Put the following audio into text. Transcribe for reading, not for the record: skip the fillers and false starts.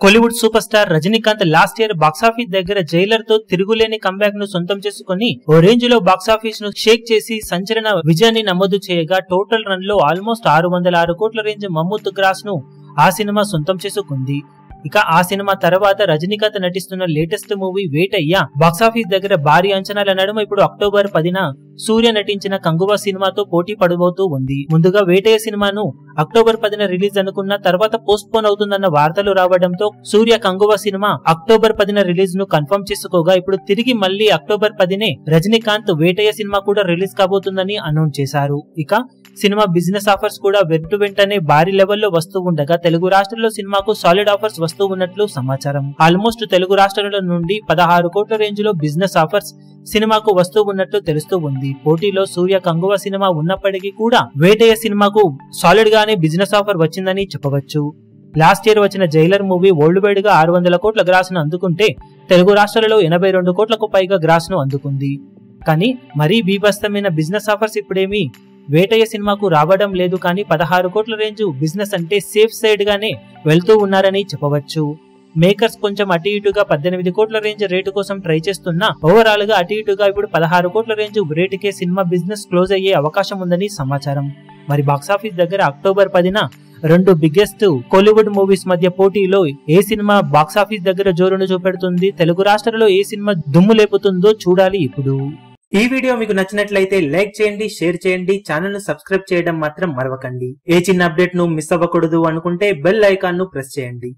Kollywood super star Rajinikanth last year box office దగ్గర Jailer తో తిరుగులేని కంబ్యాక్ ను సొంతం చేసుకుని ఓ రేంజ్ లో బాక్సాఫీస్ ను షేక్ చేసి సంచలన విజయాన్ని నమోదు చేయగా టోటల్ రన్ లో ఆల్మోస్ట్ 606 కోట్ల రేంజ్ మమ్మూత్ గ్రాస్ ను ఆ సినిమా సొంతం చేసుకుంది. ఇక ఆ సినిమా తర్వాత రజనీకాంత్ నటిస్తున్న లేటెస్ట్ మూవీ వేటయ్య బాక్సాఫీస్ దగ్గర భారీ అంచనాల నడుమ ఇప్పుడు అక్టోబర్ 10న సూర్య నటించిన కంగువ సినిమాతో పోటీ పడబోతూ ఉంది. ముందుగా వేటయ్య సినిమాను అక్టోబర్ 10న రిలీజ్ అనుకున్న తర్వాత పోస్ట్ పోన్ అవుతుందన్న వార్తలు రావడంతో సూర్య కంగువ సినిమా అక్టోబర్ 10న రిలీజ్ ను కన్ఫర్మ్ చేసుకోగా ఇప్పుడు తిరిగి మళ్లీ అక్టోబర్ 10నే రజనీకాంత్ వేటయ్య సినిమా కూడా రిలీజ్ కాబోతుందని అనౌన్స్ చేశారు. ఇక సినిమా బిజినెస్ ఆఫర్స్ కూడా వెంటనే భారీ లెవెల్లో వస్తూ ఉండగా తెలుగు రాష్ట్రాల్లో సినిమాకు సాలిడ్ ఆఫర్స్ వస్తూ ఉన్నట్లు సమాచారం. ఆల్మోస్ట్ తెలుగు రాష్ట్రాల నుండి 16 కోట్ల రేంజ్ లో బిజినెస్ ఆఫర్స్ సినిమాకు వస్తూ ఉన్నట్లు తెలుస్తూ ఉంది. పోటీలో సూర్య కంగువ సినిమా ఉన్నప్పటికీ కూడా వేటయ్య సినిమాకు సాలిడ్ గానే బిజినెస్ ఆఫర్ వచ్చిందని చెప్పవచ్చు. లాస్ట్ ఇయర్ వచ్చిన జైలర్ మూవీ వరల్డ్ వైడ్ గా 600 కోట్ల గ్రాస్ ను అందుకుంటే తెలుగు రాష్ట్రాలలో 82 కోట్లకు పైగా గ్రాస్ ను అందుకుంది. కానీ మరీ బీభత్సమైన బిజినెస్ ఆఫర్స్ ఇప్పుడేమీ వేటయ్య సినిమాకు రావడం లేదు. కానీ 16 కోట్ల రేంజ్ బిజినెస్ అంటే సేఫ్ సైడ్ గానే వెళ్తూ ఉన్నారని చెప్పవచ్చు. మేకర్స్ కొంచెం అటు ఇటుగా 18 కోట్ల రేంజ్ రేటు కోసం ట్రై చేస్తున్నా ఓవరాల్ గా అటు ఇటుగా ఇప్పుడు 16 కోట్ల రేంజ్ రేటుకే సినిమా బిజినెస్ క్లోజ్ అయ్యే అవకాశం ఉందని సమాచారం. మరి బాక్సాఫీస్ దగ్గర అక్టోబర్ 10న రెండు బిగ్గెస్ట్ కోలీవుడ్ మూవీస్ మధ్య పోటీలో ఏ సినిమా బాక్సాఫీస్ దగ్గర జోరును చూపెడుతుంది, తెలుగు రాష్ట్రాల్లో ఏ సినిమా దుమ్ము లేపుతుందో చూడాలి. ఇప్పుడు ఈ వీడియో మీకు నచ్చినట్లయితే లైక్ చేయండి, షేర్ చేయండి, ఛానల్ ను సబ్స్క్రైబ్ చేయడం మాత్రం మరవకండి. ఏ చిన్న అప్డేట్ ను మిస్ అవ్వకూడదు అనుకుంటే బెల్ ఐకాన్ ను ప్రెస్ చేయండి.